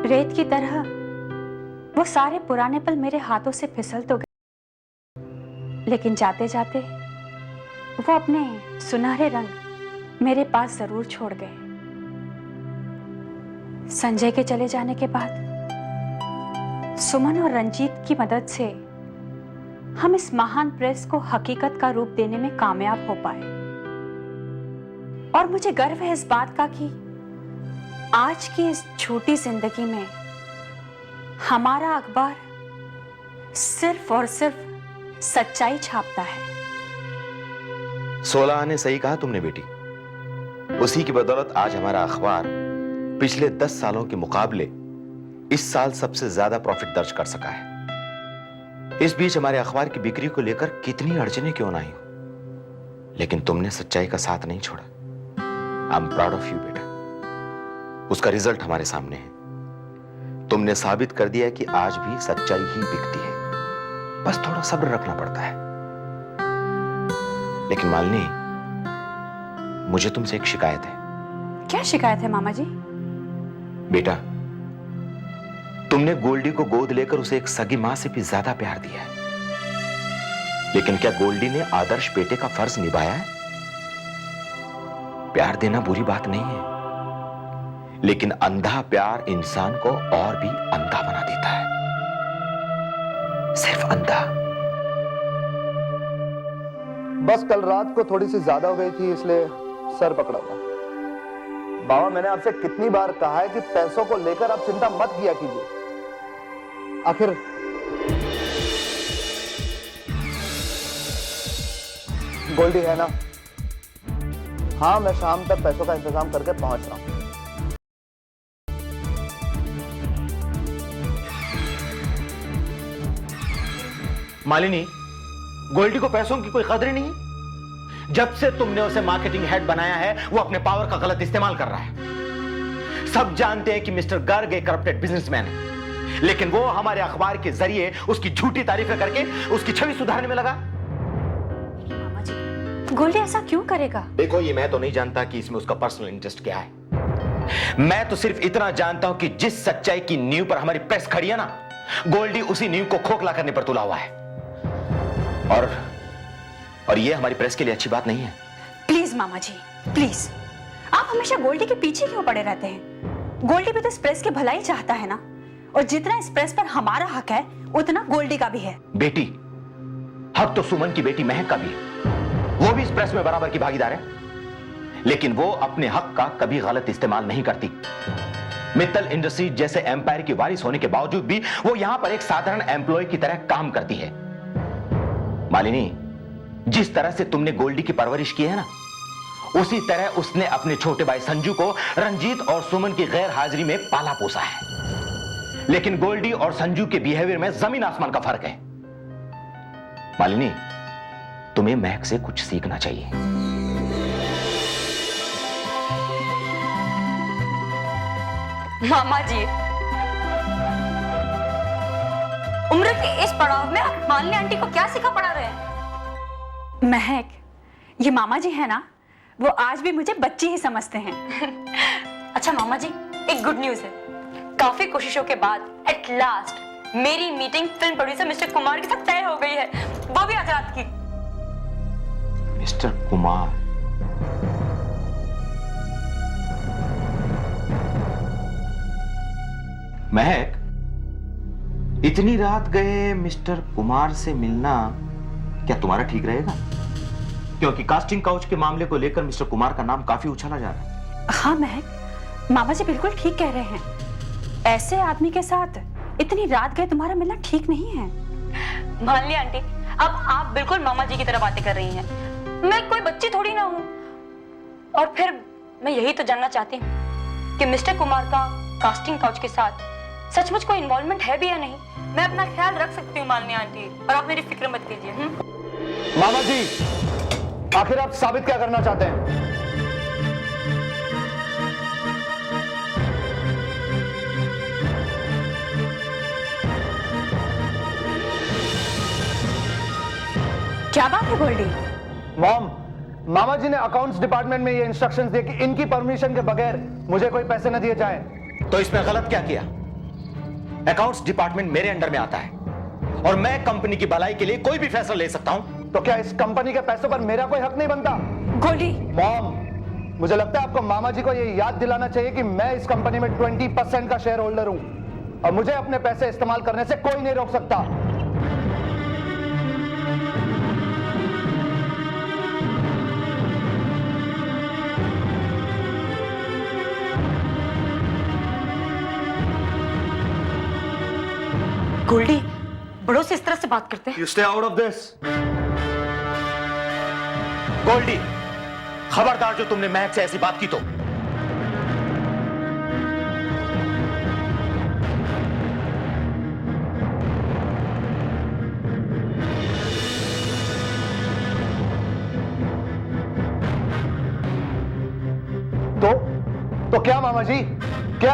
रेत की तरह वो सारे पुराने पल मेरे हाथों से फिसल तो गए, लेकिन जाते जाते वो अपने सुनहरे रंग मेरे पास जरूर छोड़ गए। संजय के चले जाने के बाद सुमन और रंजीत की मदद से हम इस महान प्रेस को हकीकत का रूप देने में कामयाब हो पाए, और मुझे गर्व है इस बात का कि आज की इस छोटी जिंदगी में हमारा अखबार सिर्फ और सिर्फ सच्चाई छापता है। 16 ने सही कहा तुमने बेटी। उसी की बदौलत आज हमारा अखबार पिछले 10 सालों के मुकाबले इस साल सबसे ज्यादा प्रॉफिट दर्ज कर सका है। इस बीच हमारे अखबार की बिक्री को लेकर कितनी अड़चने क्यों ना आई हो, लेकिन तुमने सच्चाई का साथ नहीं छोड़ा। I am proud of you बेटा। उसका रिजल्ट हमारे सामने है। तुमने साबित कर दिया कि आज भी सच्चाई ही बिकती है, बस थोड़ा सब्र रखना पड़ता है। लेकिन मालिनी, मुझे तुमसे एक शिकायत है। क्या शिकायत है मामा जी? बेटा, तुमने गोल्डी को गोद लेकर उसे एक सगी मां से भी ज्यादा प्यार दिया है, लेकिन क्या गोल्डी ने आदर्श बेटे का फर्ज निभाया है? प्यार देना बुरी बात नहीं है, लेकिन अंधा प्यार इंसान को और भी अंधा बना देता है, सिर्फ अंधा। बस कल रात को थोड़ी सी ज्यादा हो गई थी, इसलिए सर पकड़ा हुआ। बाबा, मैंने आपसे कितनी बार कहा है कि पैसों को लेकर आप चिंता मत किया कीजिए। आखिर गोल्डी है ना? हाँ, मैं शाम तक पैसों का इंतजाम करके पहुंच रहा हूं। मालिनी, गोल्डी को पैसों की कोई कदर नहीं है। जब से तुमने उसे मार्केटिंग हेड बनाया है, वो अपने पावर का गलत इस्तेमाल कर रहा है। सब जानते हैं कि मिस्टर गर्ग एक करप्टेड बिजनेसमैन है, लेकिन वो हमारे अखबार के जरिए उसकी झूठी तारीफें करके उसकी छवि सुधारने में लगा। मामा जी, गोल्डी ऐसा क्यों करेगा? देखो, ये मैं तो नहीं जानता कि इसमें उसका पर्सनल इंटरेस्ट क्या है। मैं तो सिर्फ इतना जानता हूं कि जिस सच्चाई की नींव पर हमारी प्रेस खड़ी है ना, गोल्डी उसी नींव को खोखला करने पर तुला हुआ है। और ये हमारी प्रेस के लिए अच्छी बात नहीं है। प्लीज मामा जी, प्लीज। आप हमेशा गोल्डी के पीछे क्यों पड़े रहते हैं? गोल्डी भी तो इस प्रेस की भलाई चाहता है ना, और जितना इस प्रेस पर हमारा हक है, उतना गोल्डी का भी है। बेटी, हक तो सुमन की बेटी महक का भी है, वो भी इस प्रेस में बराबर की भागीदार है, लेकिन वो अपने हक का कभी गलत इस्तेमाल नहीं करती। मित्तल इंडस्ट्रीज जैसे एम्पायर की वारिस होने के बावजूद भी वो यहां पर एक साधारण एम्प्लॉय की तरह काम करती है। मालिनी, जिस तरह से तुमने गोल्डी की परवरिश की है ना, उसी तरह उसने अपने छोटे भाई संजू को रंजीत और सुमन की गैर हाजिरी में पाला पोसा है। लेकिन गोल्डी और संजू के बिहेवियर में जमीन आसमान का फर्क है। मालिनी, तुम्हें महक से कुछ सीखना चाहिए। मामा जी, उम्र के इस पड़ाव में आप मालिनी आंटी को क्या सिखा पढ़ा रहे हैं? महक, ये मामा जी है ना, वो आज भी मुझे बच्ची ही समझते हैं। अच्छा मामा जी, एक गुड न्यूज है। काफी कोशिशों के बाद एट लास्ट मेरी meeting film producer mister Kumar के साथ तय हो गई है, वो भी आज रात की। मिस्टर कुमार? महक, इतनी रात गए मिस्टर कुमार से मिलना क्या तुम्हारा ठीक रहेगा? क्योंकि कास्टिंग काउच के मामले को लेकर मिस्टर कुमार का नाम काफी उछाला जा रहा है। हाँ महक, मामा जी बिल्कुल ठीक कह रहे हैं। ऐसे आदमी के साथ इतनी रात गए तुम्हारा मिलना ठीक नहीं है। मालिनी आंटी, अब आप बिल्कुल मामा जी की तरह बातें कर रही हैं। मैं कोई बच्ची थोड़ी ना हूँ। और फिर मैं यही तो जानना चाहती हूँ कि मिस्टर कुमार का कास्टिंग काउच के साथ सचमुच कोई इन्वॉल्वमेंट है भी या नहीं। मैं अपना ख्याल रख सकती हूँ मालिनी आंटी, और आप मेरी फिक्र मत कीजिए। मामा जी, आखिर आप साबित क्या करना चाहते हैं? क्या बात है गोल्डी? मॉम, मामा जी ने अकाउंट्स डिपार्टमेंट में ये इंस्ट्रक्शंस दिए कि इनकी परमिशन के बगैर मुझे कोई पैसे न दिए जाएं। तो इसमें गलत क्या किया? अकाउंट्स डिपार्टमेंट मेरे अंडर में आता है और मैं कंपनी की भलाई के लिए कोई भी फैसला ले सकता हूं। तो क्या इस कंपनी के पैसों पर मेरा कोई हक नहीं बनता? गोल्डी, मॉम, मुझे लगता है आपको मामा जी को ये याद दिलाना चाहिए कि मैं इस कंपनी में 20% का शेयर होल्डर हूं और मुझे अपने पैसे इस्तेमाल करने से कोई नहीं रोक सकता। गोल्डी, बड़ों से इस तरह से बात करते हैं? You stay out of this. Goldy, खबरदार जो तुमने महक से ऐसी बात की तो। क्या मामा जी, क्या?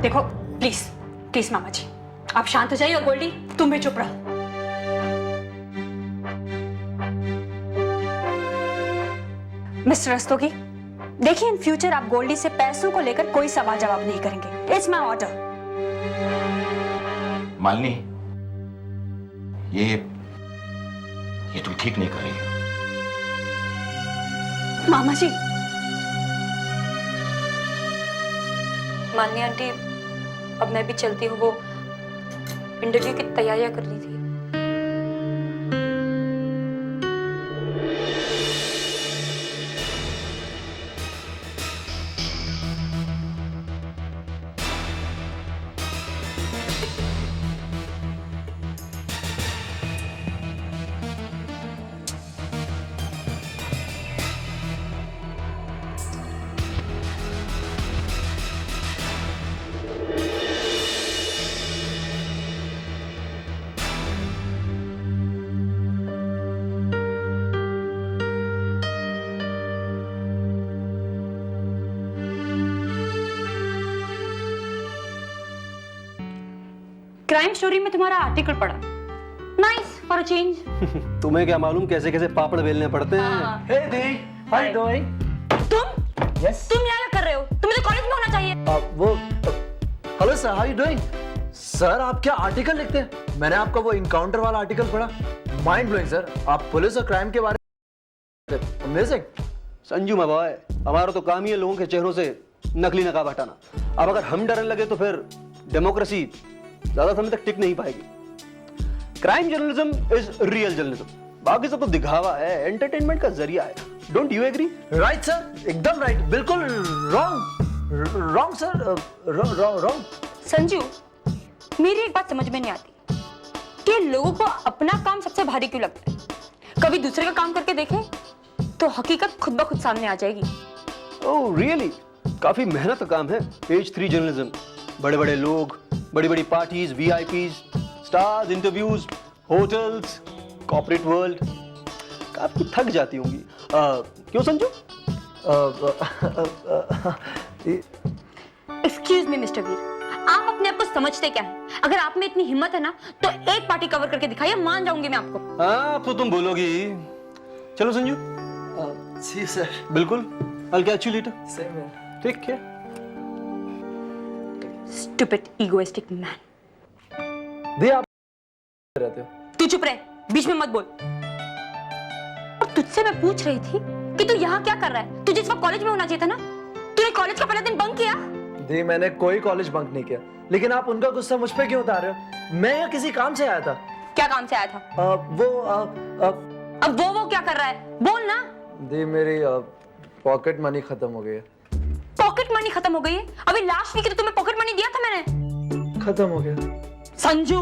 देखो प्लीज प्लीज मामा जी, आप शांत हो जाइए और गोल्डी तुम भी चुप रहो। मिस्टर रस्तोगी, देखिए इन फ्यूचर आप गोल्डी से पैसों को लेकर कोई सवाल जवाब नहीं करेंगे। It's my order. मालिनी, ये तुम ठीक नहीं कर रही हो। मामा जी। मालिनी आंटी, अब मैं भी चलती हूँ, वो इंटरव्यू की तैयारियां कर रही थी। क्राइम स्टोरी में तुम्हारा आर्टिकल पढ़ा, नाइस फॉर अ चेंज। तुम्हें क्या मालूम कैसे कैसे पापड़ बेलने पड़ते हैं। हे दी, हाउ यू डूइंग? तुम यस। तुम यहाँ क्या कर रहे हो? तुम्हें तो कॉलेज में होना चाहिए। Hello sir, how you doing? Sir आप क्या आर्टिकल लिखते हैं? मैंने आपका वो इनकाउंटर वाला आर्टिकल पढ़ा, माइंड ब्लोइंग सर। आप पुलिस और क्राइम के बारे में अमेजिंग। संजू माय बॉय, हमारा तो काम ही है लोगों के चेहरों से नकली नकाब हटाना। अब अगर हम डरने लगे तो फिर डेमोक्रेसी ज्यादा समय तक टिक नहीं पाएगी। Crime journalism is real journalism, बाकी सब तो दिखावा है, एंटरटेनमेंट का जरिया है। Don't you agree? Right sir, एकदम राइट, बिल्कुल रॉन्ग सर, रॉन्ग। संजू, मेरी एक बात समझ में नहीं आती कि लोगों को अपना काम सबसे भारी क्यों लगता है। कभी दूसरे का काम करके देखें तो हकीकत खुद ब खुद सामने आ जाएगी। Oh really? काफी मेहनत का काम है पेज 3 जर्नलिज्म। बड़े बड़े लोग, बड़ी बड़ी parties, VIPs, stars, interviews, hotels, corporate world, काफी थक जाती होंगी। क्यों संजू? एक्सक्यूज मी मिस्टर वीर, आप अपने आप को समझते क्या है? अगर आप में इतनी हिम्मत है ना तो एक पार्टी कवर करके दिखाइए, मान जाऊंगी मैं आपको। हाँ अब तो तुम बोलोगी। चलो संजू। जी सर। बिल्कुल। I'll catch you later. Same है। Take care. Stupid egoistic man. दी आप रहते हो? तू चुप रहे, बीच में मत बोल। और तुझसे मैं पूछ रही थी कि तू यहाँ क्या कर रहा है? तुझे इस वक्त कॉलेज में होना चाहिए था ना? तूने कॉलेज का पहला दिन बंक किया? दी मैंने कोई कॉलेज बंक नहीं किया, लेकिन आप उनका गुस्सा मुझ पे क्यों उतार रहे हो? मैं यहाँ किसी काम से आया था। क्या काम से आया था? अब वो क्या कर रहा है? बोल ना। दी मेरी पॉकेट मनी खत्म हो गई है। पॉकेट मनी खत्म हो गई है? अभी लास्ट वीक तो तुम्हें पॉकेट मनी दिया था मैंने। खत्म हो गया। संजू।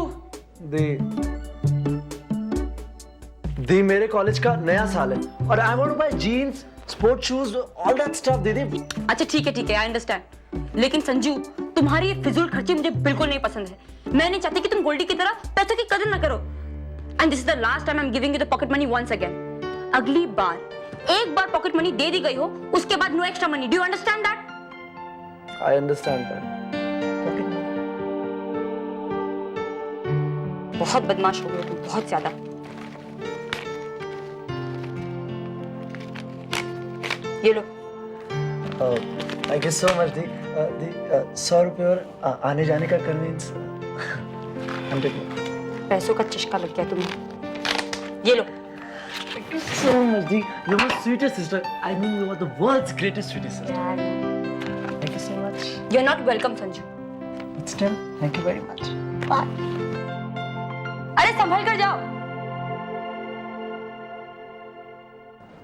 दी मेरे कॉलेज का नया साल है और I want to buy jeans, sport shoes, all that stuff दीदी। अच्छा ठीक है, आई अंडरस्टैंड। लेकिन संजू, तुम्हारी ये फिजूल खर्ची मुझे बिल्कुल नहीं पसंद है। मैं नहीं चाहती कि तुम गोल्डी की तरह पैसों की कदर न करो। And this is the last time I am giving you the pocket money once again. अगली बार एक बार पॉकेट मनी दे दी गई हो, उसके बाद no extra money. Do you understand that? I understand that. बहुत बदमाश हो गए तुम, बहुत ज्यादा। ये लो। थैंक यू सो मच दी। 100 रुपये और आने जाने का कन्वीनियंस 100। पैसों का चस्का लग गया तुम्हें। ये लो। Thank you so much, Dee. You're my sweetest sister. I mean, you are the world's greatest sweetest sister. Thank you so much. You're not welcome, Sanju. But still, thank you very much. Bye. अरे संभल कर जाओ।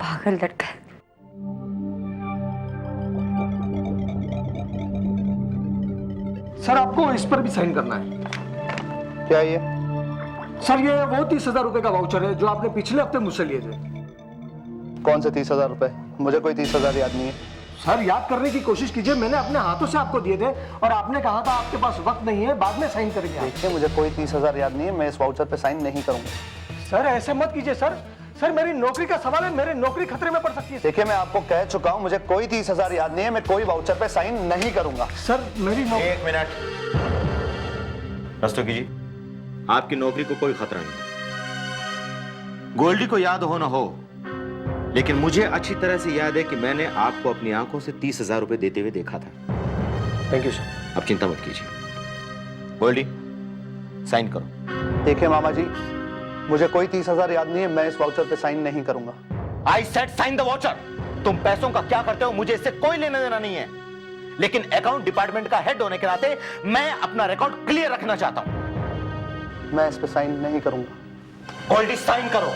पागल लड़का। Sir आपको इस पर भी sign करना है। क्या ये? सर ये वो 30,000 रुपए का वाउचर है जो आपने पिछले हफ्ते मुझसे लिए थे। कौन से 30,000 रुपए? मुझे कोई 30,000 याद नहीं है। सर याद करने की कोशिश कीजिए, मैंने अपने हाथों से आपको दिए थे और आपने कहा था आपके पास वक्त नहीं है, बाद में साइन करेंगे। देखिए मुझे कोई 30,000 याद नहीं है, मैं इस वाउचर पे साइन नहीं करूंगा। सर ऐसे मत कीजिए सर, सर मेरी नौकरी का सवाल है, मेरी नौकरी खतरे में पड़ सकती है। देखिए मैं आपको कह चुका हूं, मुझे कोई 30,000 याद नहीं है, मैं कोई वाउचर पे साइन नहीं करूंगा। सर मेरी नौकरी। एक मिनट, रस्तोगी जी, आपकी नौकरी को कोई खतरा नहीं। गोल्डी को याद हो ना हो, लेकिन मुझे अच्छी तरह से याद है कि मैंने आपको अपनी आंखों से 30,000 रुपए देते हुए देखा था। Thank you sir. अब चिंता मत कीजिए। गोल्डी, साइन करो। देखिए मामा जी, मुझे कोई 30,000 याद नहीं है, मैं इस वाउचर पे साइन नहीं करूंगा। I said sign the voucher. तुम पैसों का क्या करते हो मुझे इससे कोई लेना देना नहीं है, लेकिन अकाउंट डिपार्टमेंट का हेड होने के नाते मैं अपना रिकॉर्ड क्लियर रखना चाहता हूं। मैं इस पे साइन नहीं करूंगा। गोल्डी, साइन करो।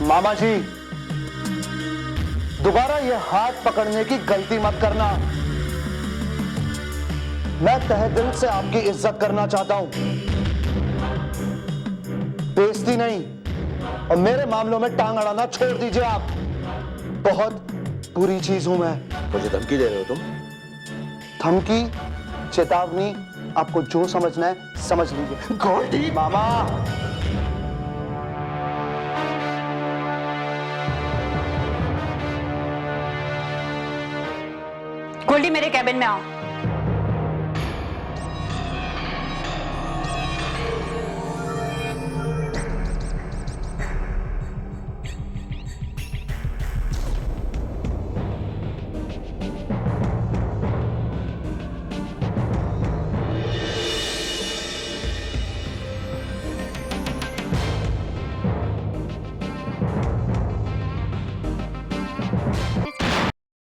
मामा जी, दोबारा ये हाथ पकड़ने की गलती मत करना। मैं तहे दिल से आपकी इज्जत करना चाहता हूं, बेइज्जती नहीं। और मेरे मामलों में टांग अड़ाना छोड़ दीजिए आप। बहुत बुरी चीज हूं मैं। मुझे धमकी दे रहे हो तुम? धमकी, चेतावनी, आपको जो समझना है समझ लीजिए। गोल्डी मामा, गोल्डी मेरे कैबिन में आओ।